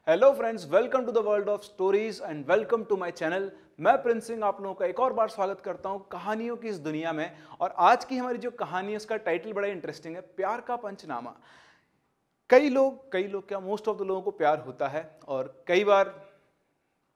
Hello friends, welcome to the world of stories and welcome to my channel. मैं प्रिंस सिंह आप लोगों का एक और बार स्वागत करता हूं कहानियों की इस दुनिया में। और आज की हमारी जो कहानी है उसका टाइटल बड़ा इंटरेस्टिंग है, प्यार का पंचनामा। कई लोग क्या, मोस्ट ऑफ द लोगों को प्यार होता है और कई बार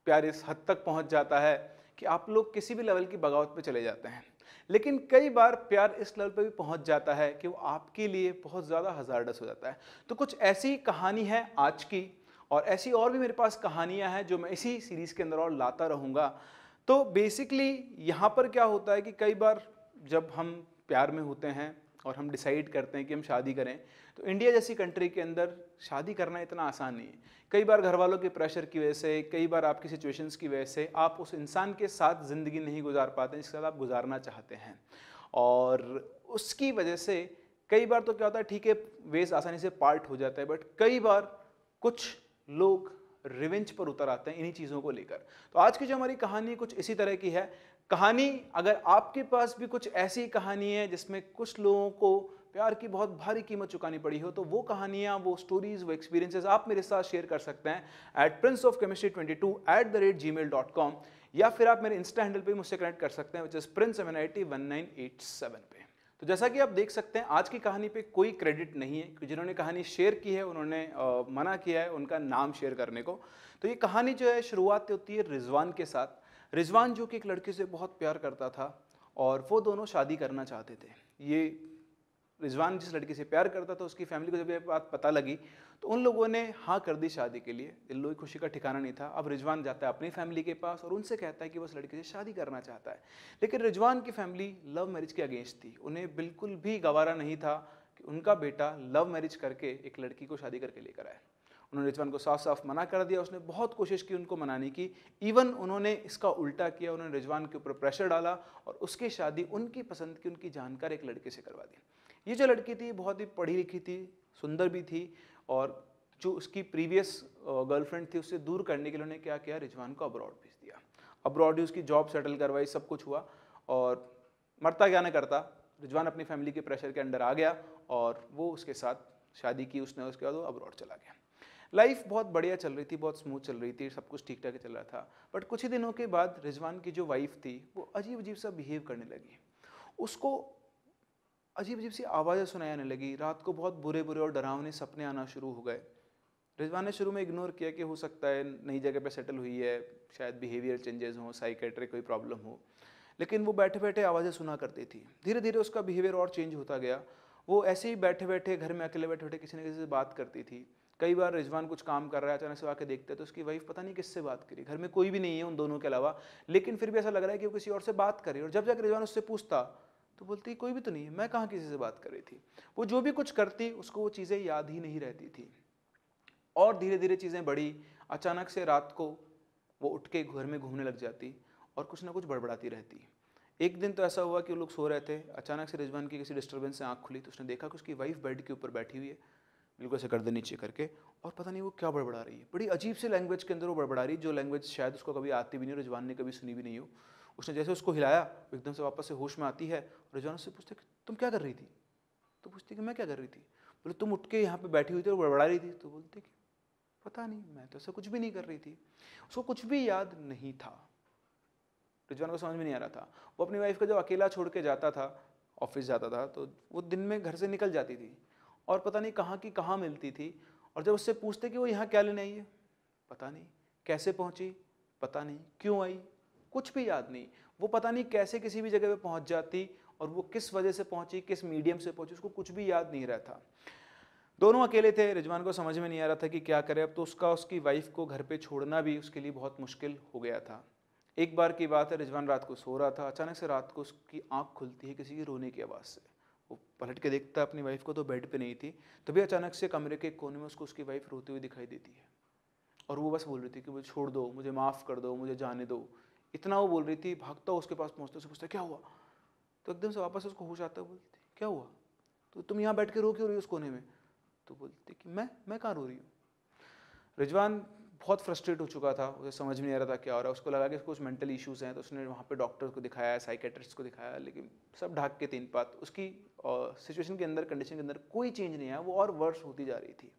प्यार इस हद तक पहुंच जाता है कि आप लोग किसी भी लेवल की बगावत पे चले जाते हैं। लेकिन कई बार प्यार इस लेवल पे भी पहुंच जाता है कि वो आपके लिए बहुत ज़्यादा हज़ारडस हो जाता है। तो कुछ ऐसी कहानी है आज की, और ऐसी और भी मेरे पास कहानियां हैं जो मैं इसी सीरीज़ के अंदर और लाता रहूँगा। तो बेसिकली यहाँ पर क्या होता है कि कई बार जब हम प्यार में होते हैं और हम डिसाइड करते हैं कि हम शादी करें, तो इंडिया जैसी कंट्री के अंदर शादी करना इतना आसान नहीं है। कई बार घर वालों के प्रेशर की वजह से, कई बार आपकी सिचुएशंस की वजह से आप उस इंसान के साथ ज़िंदगी नहीं गुजार पाते जिसके साथ आप गुजारना चाहते हैं। और उसकी वजह से कई बार तो क्या होता है, ठीक है, वेज आसानी से पार्ट हो जाता है, बट कई बार कुछ लोग रिवेंज पर उतर आते हैं इन्हीं चीज़ों को लेकर। तो आज की जो हमारी कहानी कुछ इसी तरह की है। कहानी, अगर आपके पास भी कुछ ऐसी कहानी है जिसमें कुछ लोगों को प्यार की बहुत भारी कीमत चुकानी पड़ी हो, तो वो कहानियाँ, वो स्टोरीज, वो एक्सपीरियंसेस आप मेरे साथ शेयर कर सकते हैं @princeofchemistry22@gmail.com, या फिर आप मेरे इंस्टा हैंडल पे मुझसे कनेक्ट कर सकते हैं विच इज़ princeMNIT1987 पे। तो जैसा कि आप देख सकते हैं, आज की कहानी पे कोई क्रेडिट नहीं है, क्योंकि जिन्होंने कहानी शेयर की है उन्होंने मना किया है उनका नाम शेयर करने को। तो ये कहानी जो है, शुरुआत होती है रिजवान के साथ। रिजवान जो कि एक लड़की से बहुत प्यार करता था और वो दोनों शादी करना चाहते थे। ये रिजवान जिस लड़की से प्यार करता था, उसकी फैमिली को जब ये बात पता लगी तो उन लोगों ने हाँ कर दी शादी के लिए। इन लोगों की खुशी का ठिकाना नहीं था। अब रिजवान जाता है अपनी फैमिली के पास और उनसे कहता है कि वो उस लड़की से शादी करना चाहता है। लेकिन रिजवान की फैमिली लव मैरिज के अगेंस्ट थी। उन्हें बिल्कुल भी गवारा नहीं था कि उनका बेटा लव मैरिज करके एक लड़की को शादी करके लेकर आए। उन्होंने रिजवान को साफ साफ मना कर दिया। उसने बहुत कोशिश की उनको मनाने की। इवन उन्होंने इसका उल्टा किया, उन्होंने रिजवान के ऊपर प्रेशर डाला और उसकी शादी उनकी पसंद की, उनकी जानकार एक लड़के से करवा दी। ये जो लड़की थी बहुत ही पढ़ी लिखी थी, सुंदर भी थी, और जो उसकी प्रीवियस गर्लफ्रेंड थी उससे दूर करने के लिए उन्होंने क्या किया, रिजवान को अब्रॉड भेज दिया। अब्रॉड ही उसकी जॉब सेटल करवाई, सब कुछ हुआ। और मरता क्या न करता, रिजवान अपनी फैमिली के प्रेशर के अंडर आ गया और वो उसके साथ शादी की उसने। उसके बाद वो अब्रॉड चला गया। लाइफ बहुत बढ़िया चल रही थी, बहुत स्मूथ चल रही थी, सब कुछ ठीक ठाक चल रहा था। बट कुछ ही दिनों के बाद रिजवान की जो वाइफ थी वो अजीब अजीब सा बिहेव करने लगी। उसको अजीब अजीब सी आवाज़ें सुनाई आने लगी। रात को बहुत बुरे बुरे और डरावने सपने आना शुरू हो गए। रिजवान ने शुरू में इग्नोर किया कि हो सकता है नई जगह पे सेटल हुई है, शायद बिहेवियर चेंजेस हों, साइकेट्रिक कोई प्रॉब्लम हो। लेकिन वो बैठे बैठे आवाज़ें सुना करती थी। धीरे धीरे उसका बिहेवियर और चेंज होता गया। वो ऐसे ही बैठे बैठे घर में अकेले बैठे बैठे किसी न किसी से बात करती थी। कई बार रिजवान कुछ काम कर रहा है, अचानक से आके देखते हैं तो उसकी वाइफ पता नहीं किससे बात करी। घर में कोई भी नहीं है उन दोनों के अलावा, लेकिन फिर भी ऐसा लग रहा है कि वो किसी और से बात कर रही है। और जब जाकर रिजवान उससे पूछता तो बोलती कोई भी तो नहीं है, मैं कहाँ किसी से बात कर रही थी। वो जो भी कुछ करती उसको वो चीज़ें याद ही नहीं रहती थी। और धीरे धीरे चीज़ें बढ़ी। अचानक से रात को वो उठ के घर में घूमने लग जाती और कुछ ना कुछ बड़बड़ाती रहती। एक दिन तो ऐसा हुआ कि वो लोग सो रहे थे, अचानक से रिजवान की किसी डिस्टर्बेंस से आँख खुली तो उसने देखा कि उसकी वाइफ बेड के ऊपर बैठी हुई है, बिल्कुल ऐसे गर्दन नीचे करके, और पता नहीं वो क्या बड़बड़ा रही है। बड़ी अजीब सी लैंग्वेज के अंदर वो बड़बड़ा रही, जो लैंग्वेज शायद उसको कभी आती भी नहीं हो, रिजवान ने कभी सुनी भी नहीं हो। उसने जैसे उसको हिलाया, वो एकदम से वापस से होश में आती है। रिजवान उससे पूछते कि तुम क्या कर रही थी। तो पूछती कि मैं क्या कर रही थी। बोले तुम उठ के यहाँ पे बैठी हुई थी और बड़बड़ा रही थी। तो बोलती कि पता नहीं, मैं तो ऐसा कुछ भी नहीं कर रही थी। उसको कुछ भी याद नहीं था। रिजवान को समझ में नहीं आ रहा था। वो अपनी वाइफ को जब अकेला छोड़ के जाता था, ऑफिस जाता था, तो वो दिन में घर से निकल जाती थी और पता नहीं कहाँ की कहाँ मिलती थी। और जब उससे पूछते कि वो यहाँ क्या लेने आई है, पता नहीं। कैसे पहुँची, पता नहीं। क्यों आई, कुछ भी याद नहीं। वो पता नहीं कैसे किसी भी जगह पे पहुँच जाती, और वो किस वजह से पहुँची, किस मीडियम से पहुँची, उसको कुछ भी याद नहीं रहता। दोनों अकेले थे। रिजवान को समझ में नहीं आ रहा था कि क्या करे। अब तो उसका उसकी वाइफ को घर पे छोड़ना भी उसके लिए बहुत मुश्किल हो गया था। एक बार की बात है, रिजवान रात को सो रहा था। अचानक से रात को उसकी आंख खुलती है किसी की रोने की आवाज़ से। वो पलट के देखता है अपनी वाइफ को, तो बेड पे नहीं थी। तभी अचानक से कमरे के कोने में उसको उसकी वाइफ रोती हुई दिखाई देती है। और वो बस बोल रही थी कि मुझे छोड़ दो, मुझे माफ़ कर दो, मुझे जाने दो। इतना वो बोल रही थी। भागता उसके पास पहुँचता, उससे पूछता क्या हुआ। तो एकदम से वापस उसको होश आता है। बोलती क्या हुआ, तो तुम यहाँ बैठ के रो क्यों रही हो उस कोने में। तो बोलती कि मैं कहाँ रो रही हूँ। रिजवान बहुत फ्रस्ट्रेट हो चुका था, उसे समझ में नहीं आ रहा था क्या हो रहा है। उसको लगा कि कुछ मेंटल इश्यूज़ हैं, तो उसने वहाँ पे डॉक्टर को दिखाया, साइकेट्रिस्ट को दिखाया, लेकिन सब ढाक के तीन पात। उसकी सिचुएशन के अंदर, कंडीशन के अंदर कोई चेंज नहीं आया, वो और वर्स होती जा रही थी।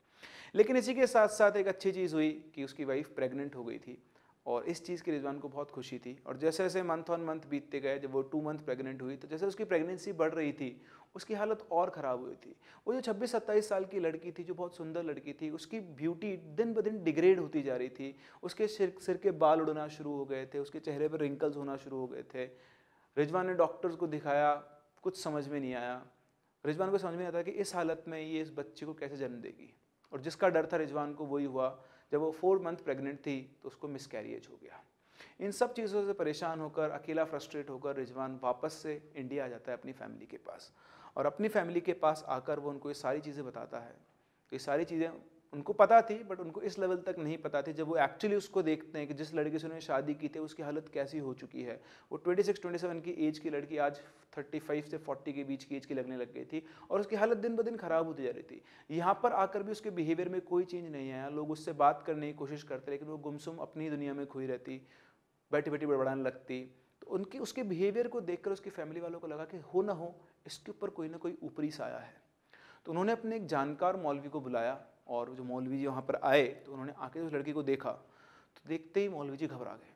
लेकिन इसी के साथ साथ एक अच्छी चीज़ हुई कि उसकी वाइफ प्रेग्नेंट हो गई थी और इस चीज़ की रिजवान को बहुत खुशी थी। और जैसे जैसे मंथ ऑन मंथ बीतते गए, जब वो 2 मंथ प्रेग्नेंट हुई तो जैसे उसकी प्रेगनेंसी बढ़ रही थी उसकी हालत और ख़राब हुई थी। वो जो 26-27 साल की लड़की थी, जो बहुत सुंदर लड़की थी, उसकी ब्यूटी दिन ब दिन डिग्रेड होती जा रही थी। उसके सिर के बाल उड़ना शुरू हो गए थे, उसके चेहरे पर रिंकल्स होना शुरू हो गए थे। रिजवान ने डॉक्टर्स को दिखाया, कुछ समझ में नहीं आया। रिजवान को समझ में नहीं आता कि इस हालत में ये इस बच्चे को कैसे जन्म देगी। और जिसका डर था रिजवान को, वही हुआ। जब वो 4 मंथ प्रेग्नेंट थी तो उसको मिसकैरिएज हो गया। इन सब चीज़ों से परेशान होकर, अकेला फ्रस्ट्रेट होकर रिजवान वापस से इंडिया आ जाता है अपनी फैमिली के पास। और अपनी फैमिली के पास आकर वो उनको ये सारी चीज़ें बताता है। ये सारी चीज़ें उनको पता थी, बट उनको इस लेवल तक नहीं पता थी। जब वो एक्चुअली उसको देखते हैं कि जिस लड़की से उन्होंने शादी की थी उसकी हालत कैसी हो चुकी है। वो 26-27 की एज की लड़की आज 35 से 40 के बीच की एज की लगने लग गई थी और उसकी हालत दिन ब दिन ख़राब होती जा रही थी। यहाँ पर आकर भी उसके बिहेवियर में कोई चेंज नहीं आया। लोग उससे बात करने की कोशिश करते, लेकिन वो गुमसुम अपनी दुनिया में खोई रहती, बैठी बैठी बड़बड़ाने लगती। तो उनकी उसके बिहेवियर को देखकर उसकी फैमिली वालों को लगा कि हो ना हो इसके ऊपर कोई ना कोई ऊपरी साया है। तो उन्होंने अपने एक जानकार मौलवी को बुलाया और जो मौलवी जी वहाँ पर आए तो उन्होंने आके उस लड़की को देखा। तो देखते ही मौलवी जी घबरा गए।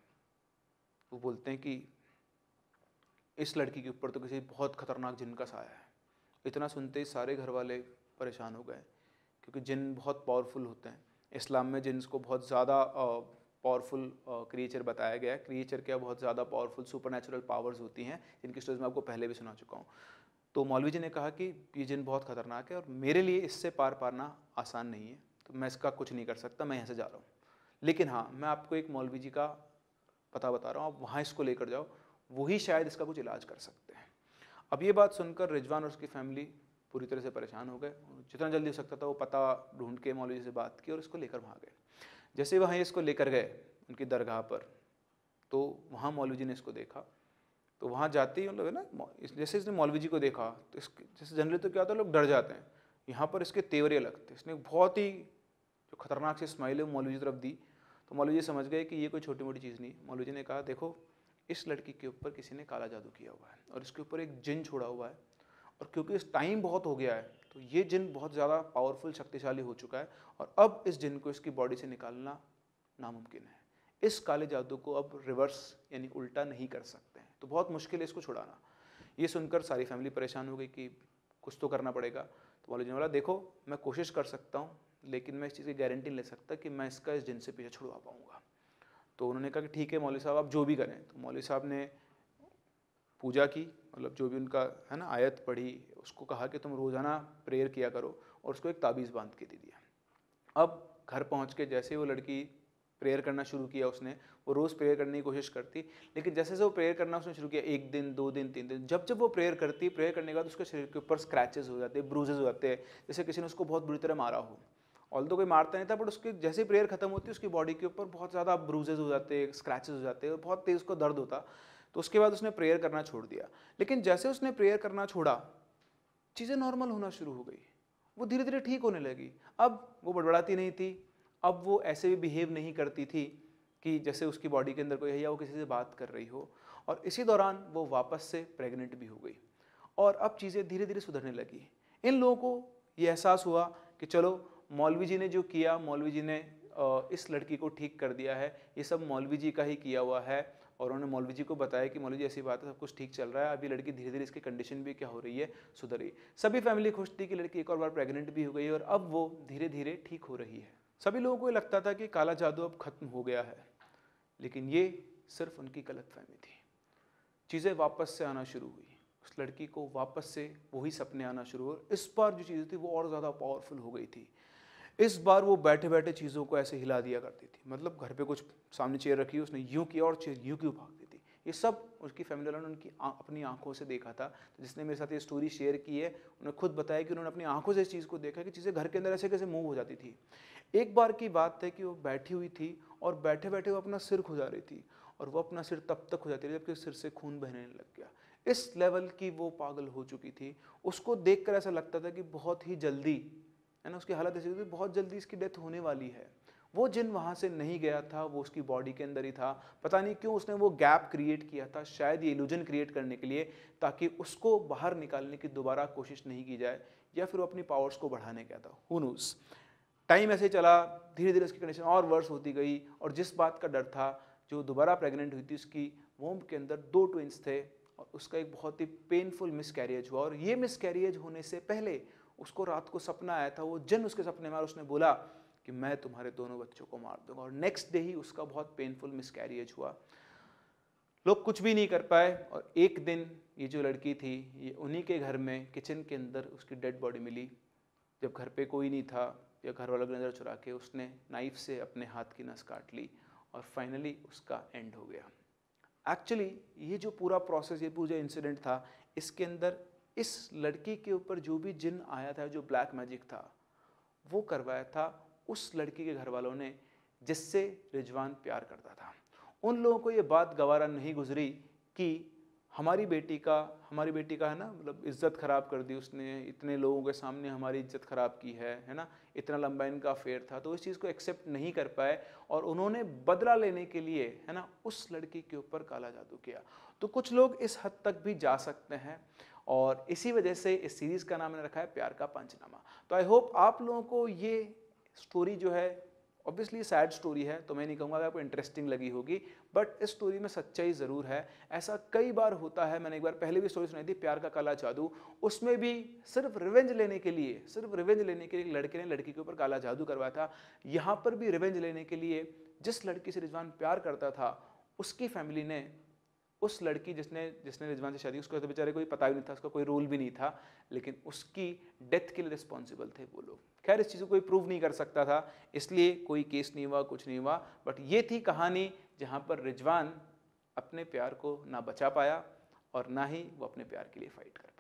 वो बोलते हैं कि इस लड़की के ऊपर तो किसी बहुत खतरनाक जिन का साया है। इतना सुनते ही सारे घर वाले परेशान हो गए, क्योंकि जिन बहुत पावरफुल होते हैं। इस्लाम में जिन्स को बहुत ज़्यादा पावरफुल क्रिएचर बताया गया है। क्रिएचर क्या, बहुत ज़्यादा पावरफुल सुपरनैचुरल पावर्स होती हैं, जिनकी स्टोरीज मैं आपको पहले भी सुना चुका हूँ। तो मौलवी जी ने कहा कि ये जिन बहुत ख़तरनाक है और मेरे लिए इससे पार पाना आसान नहीं है, तो मैं इसका कुछ नहीं कर सकता, मैं यहाँ से जा रहा हूँ। लेकिन हाँ, मैं आपको एक मौलवी जी का पता बता रहा हूँ, आप वहाँ इसको लेकर जाओ, वही शायद इसका कुछ इलाज कर सकते हैं। अब ये बात सुनकर रिजवान और उसकी फैमिली पूरी तरह से परेशान हो गए। जितना जल्दी हो सकता था वो पता ढूंढ के मौलवी जी से बात की और इसको लेकर वहाँ गए। जैसे वहाँ इसको लेकर गए उनकी दरगाह पर, तो वहाँ मौलवी जी ने इसको देखा। तो वहाँ जाते ही मतलब है ना, जैसे इसने मौलवी जी को देखा तो जैसे जनरली तो क्या होता है, लोग डर जाते हैं। यहाँ पर इसके तेवर अलग थे। इसने बहुत ही जो खतरनाक सी स्माइल है वो मौलवी जी की तरफ दी। तो मौलवी जी समझ गए कि ये कोई छोटी मोटी चीज़ नहीं। मौलवी जी ने कहा, देखो इस लड़की के ऊपर किसी ने काला जादू किया हुआ है और इसके ऊपर एक जिन छोड़ा हुआ है। और क्योंकि इस टाइम बहुत हो गया है तो ये जिन बहुत ज़्यादा पावरफुल, शक्तिशाली हो चुका है और अब इस जिन को इसकी बॉडी से निकालना नामुमकिन है। इस काले जादू को अब रिवर्स यानी उल्टा नहीं कर सकते हैं, तो बहुत मुश्किल है इसको छुड़ाना। ये सुनकर सारी फैमिली परेशान हो गई कि कुछ तो करना पड़ेगा। तो मौलवी जी ने बोला, देखो मैं कोशिश कर सकता हूँ, लेकिन मैं इस चीज़ की गारंटी ले सकता कि मैं इसका इस जिन से पीछे छुड़वा पाऊँगा। तो उन्होंने कहा कि ठीक है मौलवी साहब, आप जो भी करें। तो मौलवी साहब ने पूजा की, मतलब जो भी उनका है ना आयत पढ़ी, उसको कहा कि तुम रोज़ाना प्रेयर किया करो और उसको एक ताबीज़ बांध के दे दिया। अब घर पहुंच के जैसे वो लड़की प्रेयर करना शुरू किया, उसने वो रोज़ प्रेयर करने की कोशिश करती, लेकिन जैसे जैसे वो प्रेयर करना उसने शुरू किया, 1 दिन 2 दिन 3 दिन, जब जब वो प्रेयर करती, प्रेयर करने के बाद उसके शरीर के ऊपर स्क्रैचेस हो जाते, ब्रूजेस हो जाते हैं, जैसे किसी ने उसको बहुत बुरी तरह मारा हो। ऑल तो कोई मारता नहीं था, बट उसके जैसे ही प्रेयर खत्म होती उसकी बॉडी के ऊपर बहुत ज़्यादा ब्रूजेस हो जाते, स्क्रैचेस हो जाते और बहुत तेज़ उसको दर्द होता। तो उसके बाद उसने प्रेयर करना छोड़ दिया। लेकिन जैसे उसने प्रेयर करना छोड़ा, चीज़ें नॉर्मल होना शुरू हो गई। वो धीरे धीरे ठीक होने लगी। अब वो बड़बड़ाती नहीं थी, अब वो ऐसे भी बिहेव नहीं करती थी कि जैसे उसकी बॉडी के अंदर कोई है या वो किसी से बात कर रही हो। और इसी दौरान वो वापस से प्रेग्नेंट भी हो गई और अब चीज़ें धीरे धीरे सुधरने लगी। इन लोगों को ये एहसास हुआ कि चलो मौलवी जी ने जो किया, मौलवी जी ने इस लड़की को ठीक कर दिया है, ये सब मौलवी जी का ही किया हुआ है। और उन्होंने मौलवी जी को बताया कि मौलवी जी ऐसी बात है, सब कुछ ठीक चल रहा है, अभी लड़की धीरे धीरे इसकी कंडीशन भी क्या हो रही है, सुधर रही है। सभी फैमिली खुश थी कि लड़की एक और बार प्रेग्नेंट भी हो गई और अब वो धीरे धीरे ठीक हो रही है। सभी लोगों को लगता था कि काला जादू अब खत्म हो गया है, लेकिन ये सिर्फ उनकी गलतफहमी थी। चीज़ें वापस से आना शुरू हुई, उस लड़की को वापस से वही सपने आना शुरू हुए। इस बार जो चीज़ें थी वो और ज़्यादा पावरफुल हो गई थी। इस बार वो बैठे बैठे चीज़ों को ऐसे हिला दिया करती थी, मतलब घर पे कुछ सामने चेयर रखी, उसने यूँ किया और चेयर यूँ क्यों भागती थी। ये सब उसकी फैमिली वालों ने अपनी आंखों से देखा था। तो जिसने मेरे साथ ये स्टोरी शेयर की है, उन्होंने खुद बताया कि उन्होंने अपनी आंखों से इस चीज़ को देखा कि चीज़ें घर के अंदर ऐसे कैसे मूव हो जाती थी। एक बार की बात है कि वो बैठी हुई थी और बैठे बैठे वो अपना सिर खुजा रही थी और वो अपना सिर तब तक खुजाती रही जबकि सिर से खून बहने लग गया। इस लेवल की वो पागल हो चुकी थी। उसको देखकर ऐसा लगता था कि बहुत ही जल्दी, है ना, उसकी हालत ऐसी थी बहुत जल्दी इसकी डेथ होने वाली है। वो जिन वहाँ से नहीं गया था, वो उसकी बॉडी के अंदर ही था। पता नहीं क्यों उसने वो गैप क्रिएट किया था, शायद ये इल्यूजन क्रिएट करने के लिए, ताकि उसको बाहर निकालने की दोबारा कोशिश नहीं की जाए, या फिर वो अपनी पावर्स को बढ़ाने गया था, हू नोज़। टाइम ऐसे ही चला, धीरे धीरे उसकी कंडीशन और वर्स होती गई और जिस बात का डर था, जो दोबारा प्रेग्नेंट हुई थी, उसकी वोम्ब के अंदर 2 ट्विंस थे और उसका एक बहुत ही पेनफुल मिसकैरिएज हुआ। और ये मिसकैरिएज होने से पहले उसको रात को सपना आया था, वो जन उसके सपने में, और उसने बोला कि मैं तुम्हारे दोनों बच्चों को मार दूंगा। और नेक्स्ट डे ही उसका बहुत पेनफुल मिसकैरिएज हुआ। लोग कुछ भी नहीं कर पाए और एक दिन ये जो लड़की थी, ये उन्हीं के घर में किचन के अंदर उसकी डेड बॉडी मिली। जब घर पे कोई नहीं था या घर वालों की नज़र चुरा के उसने नाइफ से अपने हाथ की नस काट ली और फाइनली उसका एंड हो गया। एक्चुअली ये जो पूरा प्रोसेस, ये पूरा इंसिडेंट था, इसके अंदर इस लड़की के ऊपर जो भी जिन आया था, जो ब्लैक मैजिक था, वो करवाया था उस लड़की के घर वालों ने जिससे रिजवान प्यार करता था। उन लोगों को ये बात गवारा नहीं गुजरी कि हमारी बेटी का है ना, मतलब इज्जत खराब कर दी उसने, इतने लोगों के सामने हमारी इज्जत खराब की है ना, इतना लंबा इनका अफेयर था। तो इस चीज़ को एक्सेप्ट नहीं कर पाए और उन्होंने बदला लेने के लिए, है ना, उस लड़की के ऊपर काला जादू किया। तो कुछ लोग इस हद तक भी जा सकते हैं और इसी वजह से इस सीरीज़ का नाम मैंने रखा है प्यार का पंचनामा। तो आई होप आप लोगों को ये स्टोरी जो है, ऑब्वियसली सैड स्टोरी है, तो मैं नहीं कहूँगा कि आपको इंटरेस्टिंग लगी होगी, बट इस स्टोरी में सच्चाई ज़रूर है। ऐसा कई बार होता है, मैंने एक बार पहले भी स्टोरी सुनाई थी, प्यार का काला जादू, उसमें भी सिर्फ रिवेंज लेने के लिए एक लड़के ने लड़की के ऊपर काला जादू करवाया था। यहाँ पर भी रिवेंज लेने के लिए जिस लड़की से रिजवान प्यार करता था, उसकी फैमिली ने उस लड़की जिसने रिजवान से शादी, उसको तो बेचारे कोई पता भी नहीं था, उसका कोई रोल भी नहीं था, लेकिन उसकी डेथ के लिए रिस्पॉन्सिबल थे वो लोग। खैर इस चीज़ को कोई प्रूव नहीं कर सकता था, इसलिए कोई केस नहीं हुआ, कुछ नहीं हुआ, बट ये थी कहानी जहाँ पर रिजवान अपने प्यार को ना बचा पाया और ना ही वो अपने प्यार के लिए फाइट कर